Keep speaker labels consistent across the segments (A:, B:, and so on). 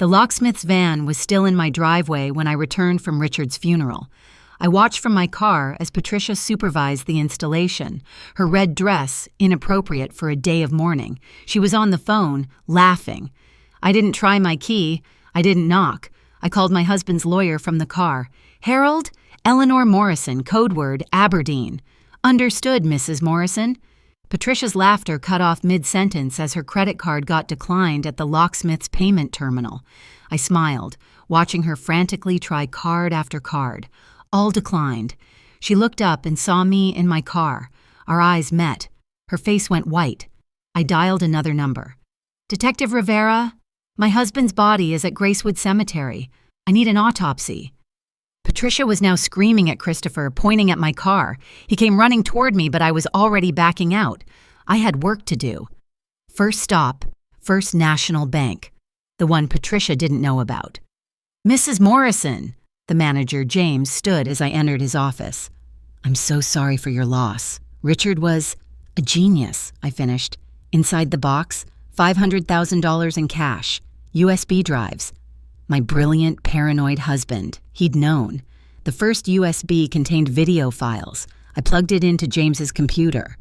A: The locksmith's van was still in my driveway when I returned from Richard's funeral. I watched from my car as Patricia supervised the installation, her red dress inappropriate for a day of mourning. She was on the phone, laughing. I didn't try my key. I didn't knock. I called my husband's lawyer from the car. "Harold, Eleanor Morrison, code word Aberdeen." "Understood, Mrs. Morrison." Patricia's laughter cut off mid-sentence as her credit card got declined at the locksmith's payment terminal. I smiled, watching her frantically try card after card. All declined. She looked up and saw me in my car. Our eyes met. Her face went white. I dialed another number. "Detective Rivera, my husband's body is at Gracewood Cemetery. I need an autopsy." Patricia was now screaming at Christopher, pointing at my car. He came running toward me, but I was already backing out. I had work to do. First stop, First National Bank, the one Patricia didn't know about. "Mrs. Morrison," the manager, James, stood as I entered his office. "I'm so sorry for your loss. Richard was a genius," I finished. Inside the box, $500,000 in cash, USB drives. My brilliant, paranoid husband. He'd known. The first USB contained video files. I plugged it into James's computer.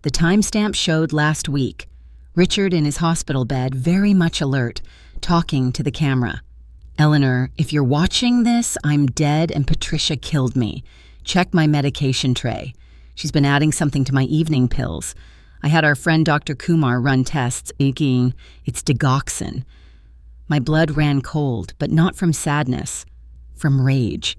A: The timestamp showed last week. Richard in his hospital bed, very much alert, talking to the camera. "Eleanor, if you're watching this, I'm dead and Patricia killed me. Check my medication tray. She's been adding something to my evening pills. I had our friend Dr. Kumar run tests, thinking it's digoxin." My blood ran cold, but not from sadness, from rage.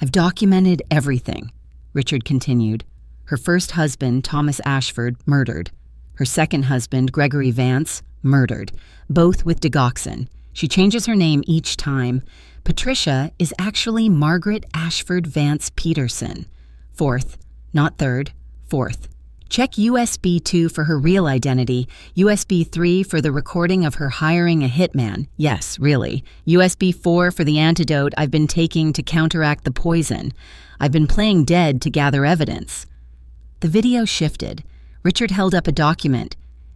A: "I've documented everything," Richard continued. Her first husband, Thomas Ashford, murdered. Her second husband, Gregory Vance, murdered, both with digoxin. She changes her name each time. Patricia is actually Margaret Ashford Vance Peterson. Fourth, not third, fourth. Check USB 2 for her real identity, USB 3 for the recording of her hiring a hitman. Yes, really. USB 4 for the antidote I've been taking to counteract the poison. I've been playing dead to gather evidence. The video shifted. Richard held up a document.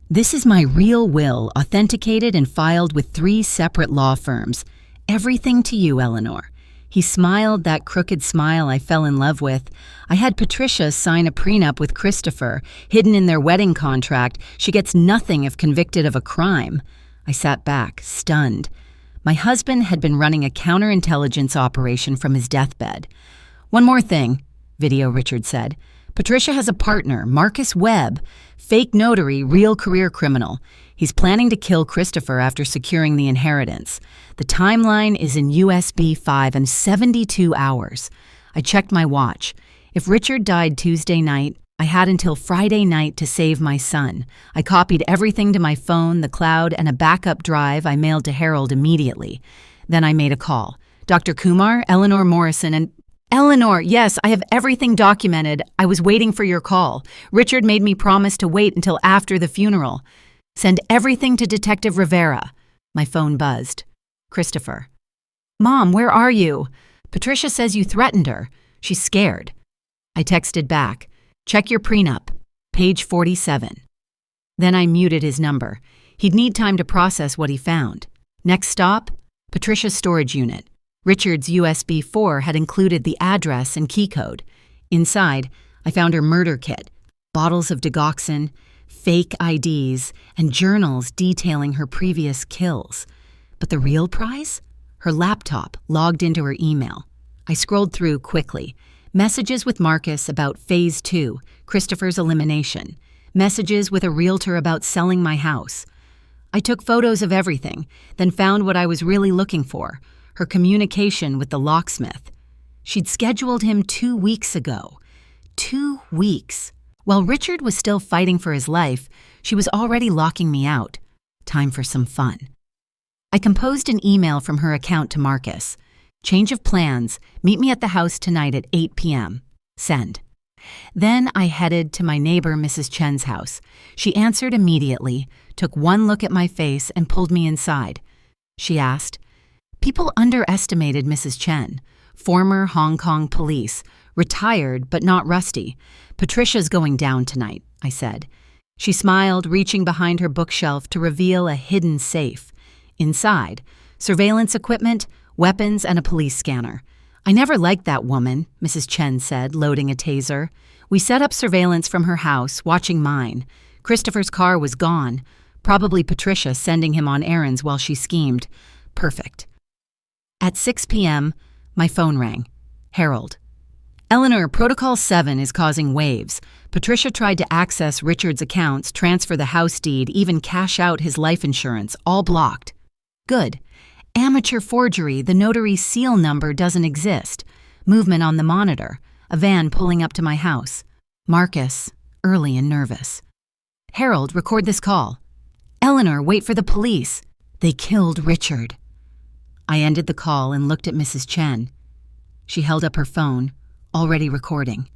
A: "This is my real will, authenticated and filed with 3 separate law firms. Everything to you, Eleanor." He smiled that crooked smile I fell in love with. I had Patricia sign a prenup with Christopher, hidden in their wedding contract. She gets nothing if convicted of a crime. I sat back, stunned. My husband had been running a counterintelligence operation from his deathbed. "One more thing," video Richard said. "Patricia has a partner, Marcus Webb, fake notary, real career criminal. He's planning to kill Christopher after securing the inheritance. The timeline is in USB 5 and 72 hours. I checked my watch. If Richard died Tuesday night, I had until Friday night to save my son. I copied everything to my phone, the cloud, and a backup drive I mailed to Harold immediately. Then I made a call. Dr. Kumar, Eleanor Morrison, and Eleanor, yes, I have everything documented. I was waiting for your call. Richard made me promise to wait until after the funeral. Send everything to Detective Rivera." My phone buzzed. Christopher. "Mom, where are you? Patricia says you threatened her. She's scared." I texted back. "Check your prenup. Page 47. Then I muted his number. He'd need time to process what he found. Next stop, Patricia's storage unit. Richard's USB 4 had included the address and key code. Inside, I found her murder kit, bottles of digoxin, fake IDs, and journals detailing her previous kills. But the real prize? Her laptop logged into her email. I scrolled through quickly. Messages with Marcus about Phase 2, Christopher's elimination. Messages with a realtor about selling my house. I took photos of everything, then found what I was really looking for, her communication with the locksmith. She'd scheduled him 2 weeks ago. 2 weeks. While Richard was still fighting for his life, she was already locking me out. Time for some fun. I composed an email from her account to Marcus. "Change of plans. Meet me at the house tonight at 8 p.m. Send." Then I headed to my neighbor Mrs. Chen's house. She answered immediately, took one look at my face, and pulled me inside. She asked, "People underestimated Mrs. Chen. Former Hong Kong police, retired but not rusty. Patricia's going down tonight," I said. She smiled, reaching behind her bookshelf to reveal a hidden safe. Inside, surveillance equipment, weapons, and a police scanner. I never liked that woman, Mrs. Chen said, loading a taser. We set up surveillance from her house, watching mine. Christopher's car was gone. Probably Patricia sending him on errands while she schemed. Perfect. At 6 p.m., my phone rang. Harold. Eleanor, Protocol 7 is causing waves. Patricia tried to access Richard's accounts, transfer the house deed, even cash out his life insurance, all blocked. Good. Amateur forgery, the notary's seal number doesn't exist. Movement on the monitor. A van pulling up to my house. Marcus, early and nervous. Harold, record this call. Eleanor, wait for the police. They killed Richard. I ended the call and looked at Mrs. Chen. She held up her phone, already recording.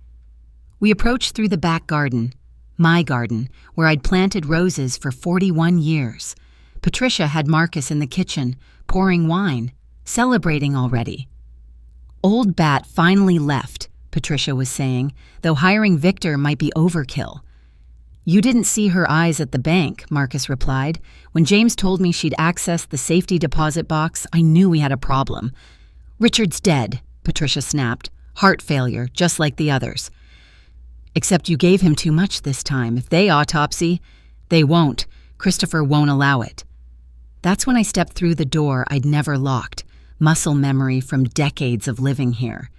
A: We approached through the back garden, my garden, where I'd planted roses for 41 years. Patricia had Marcus in the kitchen, pouring wine, celebrating already. Old Bat finally left, Patricia was saying, though hiring Victor might be overkill. You didn't see her eyes at the bank, Marcus replied. When James told me she'd accessed the safety deposit box, I knew we had a problem. Richard's dead, Patricia snapped. Heart failure, just like the others. Except you gave him too much this time. If they autopsy, they won't. Christopher won't allow it. That's when I stepped through the door I'd never locked, muscle memory from decades of living here.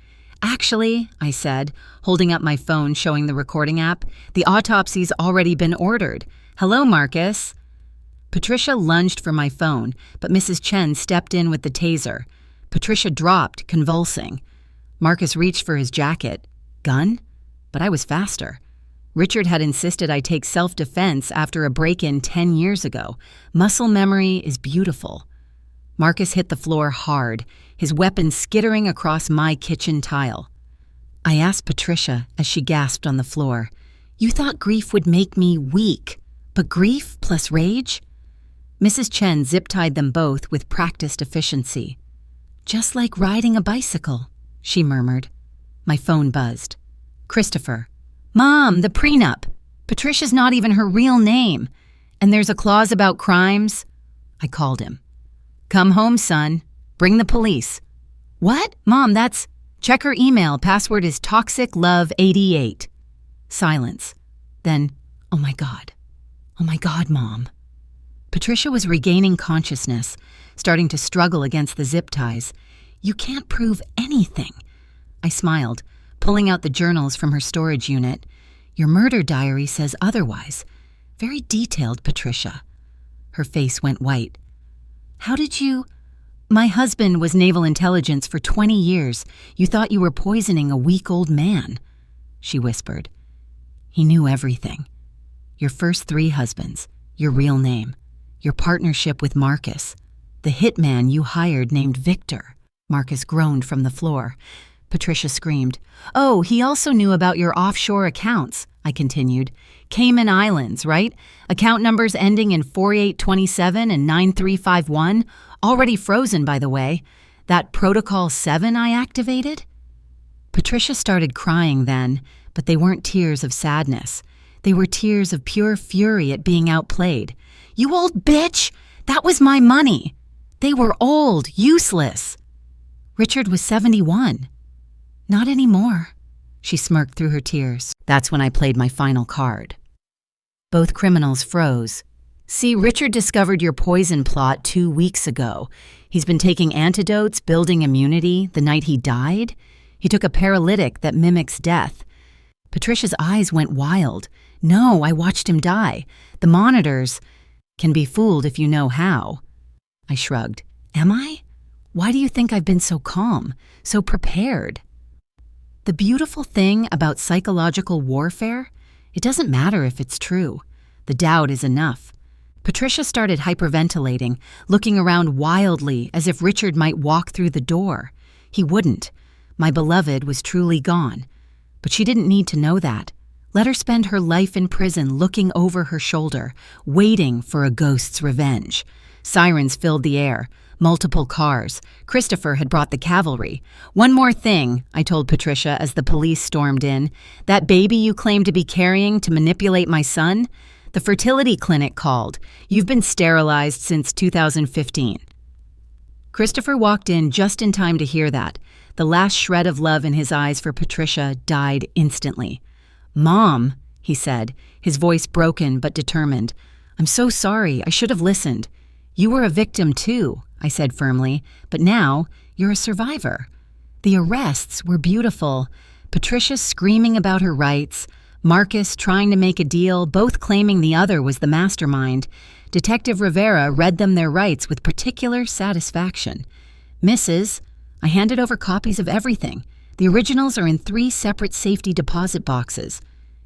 A: Actually, I said, holding up my phone showing the recording app, the autopsy's already been ordered. Hello, Marcus. Patricia lunged for my phone, but Mrs. Chen stepped in with the taser. Patricia dropped, convulsing. Marcus reached for his jacket. Gun? But I was faster. Richard had insisted I take self-defense after a break-in 10 years ago. Muscle memory is beautiful. Marcus hit the floor hard, his weapon skittering across my kitchen tile. I asked Patricia as she gasped on the floor, "You thought grief would make me weak, but grief plus rage?" Mrs. Chen zip-tied them both with practiced efficiency. "Just like riding a bicycle," she murmured. My phone buzzed. Christopher. Mom, the prenup. Patricia's not even her real name. And there's a clause about crimes. I called him. Come home, son. Bring the police. What? Mom, that's... Check her email. Password is toxiclove88. Silence. Then, oh my God. Oh my God, Mom. Patricia was regaining consciousness, starting to struggle against the zip ties. You can't prove anything. I smiled, pulling out the journals from her storage unit. Your murder diary says otherwise. Very detailed, Patricia. Her face went white. How did you... My husband was naval intelligence for 20 years. You thought you were poisoning a weak old man, she whispered. He knew everything. Your first 3 husbands, your real name, your partnership with Marcus, the hitman you hired named Victor. Marcus groaned from the floor. Patricia screamed. Oh, he also knew about your offshore accounts, I continued. Cayman Islands, right? Account numbers ending in 4827 and 9351, already frozen, by the way. That Protocol 7 I activated? Patricia started crying then, but they weren't tears of sadness. They were tears of pure fury at being outplayed. You old bitch! That was my money! They were old, useless. Richard was 71. Not anymore. She smirked through her tears. That's when I played my final card. Both criminals froze. See, Richard discovered your poison plot 2 weeks ago. He's been taking antidotes, building immunity the night he died. He took a paralytic that mimics death. Patricia's eyes went wild. No, I watched him die. The monitors can be fooled if you know how. I shrugged. Am I? Why do you think I've been so calm, so prepared? The beautiful thing about psychological warfare, it doesn't matter if it's true. The doubt is enough. Patricia started hyperventilating, looking around wildly as if Richard might walk through the door. He wouldn't. My beloved was truly gone. But she didn't need to know that. Let her spend her life in prison looking over her shoulder, waiting for a ghost's revenge. Sirens filled the air. Multiple cars. Christopher had brought the cavalry. One more thing, I told Patricia as the police stormed in. That baby you claim to be carrying to manipulate my son? The fertility clinic called. You've been sterilized since 2015. Christopher walked in just in time to hear that. The last shred of love in his eyes for Patricia died instantly. "Mom," he said, his voice broken but determined. "I'm so sorry. I should have listened. You were a victim too," I said firmly, "but now you're a survivor." The arrests were beautiful. Patricia screaming about her rights, Marcus trying to make a deal, both claiming the other was the mastermind. Detective Rivera read them their rights with particular satisfaction. "Mrs., I handed over copies of everything. The originals are in 3 separate safety deposit boxes."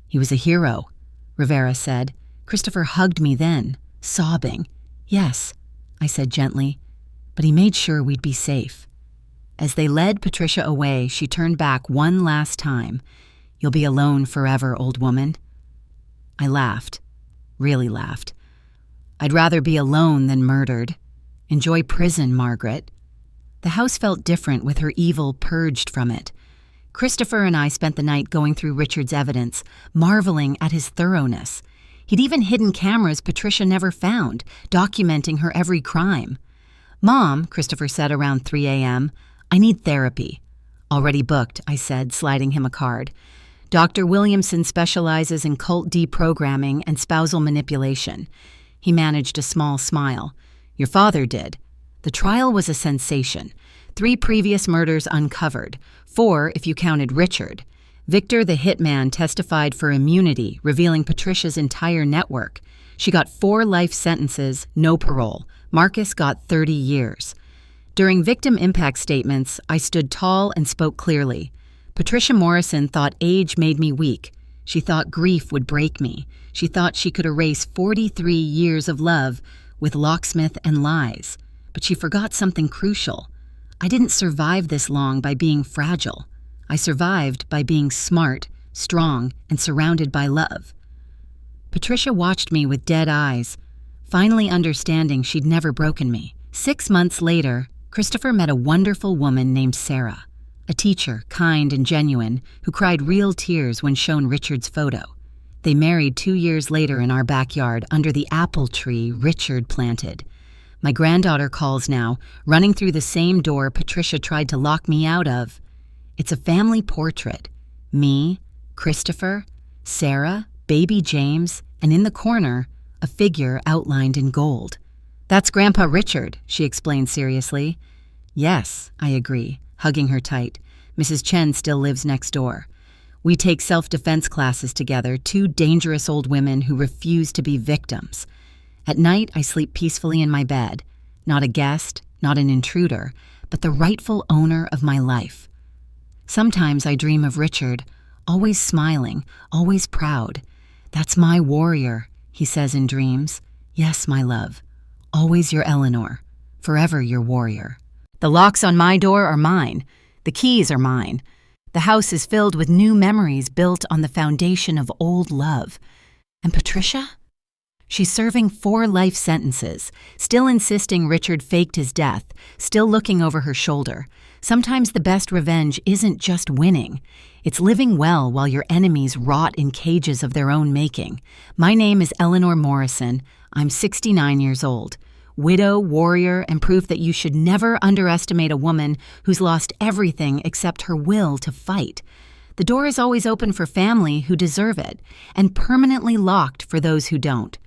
A: "He was a hero," Rivera said. Christopher hugged me then, sobbing. "Yes," I said gently, "but he made sure we'd be safe." As they led Patricia away, she turned back one last time. "You'll be alone forever, old woman." I laughed, really laughed. "I'd rather be alone than murdered. Enjoy prison, Margaret." The house felt different with her evil purged from it. Christopher and I spent the night going through Richard's evidence, marveling at his thoroughness. He'd even hidden cameras Patricia never found, documenting her every crime. "Mom," Christopher said around 3 a.m., "I need therapy." "Already booked," I said, sliding him a card. "Dr. Williamson specializes in cult deprogramming and spousal manipulation." He managed a small smile. "Your father did." The trial was a sensation. 3 previous murders uncovered, 4 if you counted Richard. Victor the hitman testified for immunity, revealing Patricia's entire network. She got 4 life sentences, no parole. Marcus got 30 years. During victim impact statements, I stood tall and spoke clearly. Patricia Morrison thought age made me weak. She thought grief would break me. She thought she could erase 43 years of love with locksmith and lies. But she forgot something crucial. I didn't survive this long by being fragile. I survived by being smart, strong, and surrounded by love. Patricia watched me with dead eyes, finally understanding she'd never broken me. 6 months later, Christopher met a wonderful woman named Sarah, a teacher, kind and genuine, who cried real tears when shown Richard's photo. They married 2 years later in our backyard under the apple tree Richard planted. My granddaughter calls now, running through the same door Patricia tried to lock me out of. It's a family portrait. Me, Christopher, Sarah, baby James, and in the corner, a figure outlined in gold. "That's Grandpa Richard," she explained seriously. "Yes," I agree, hugging her tight. Mrs. Chen still lives next door. We take self-defense classes together, 2 dangerous old women who refuse to be victims. At night, I sleep peacefully in my bed. Not a guest, not an intruder, but the rightful owner of my life. Sometimes I dream of Richard, always smiling, always proud. "That's my warrior," he says in dreams. "Yes, my love. Always your Eleanor. Forever your warrior." The locks on my door are mine. The keys are mine. The house is filled with new memories built on the foundation of old love. And Patricia? She's serving 4 life sentences, still insisting Richard faked his death, still looking over her shoulder. Sometimes the best revenge isn't just winning. It's living well while your enemies rot in cages of their own making. My name is Eleanor Morrison. I'm 69 years old. Widow, warrior, and proof that you should never underestimate a woman who's lost everything except her will to fight. The door is always open for family who deserve it, and permanently locked for those who don't.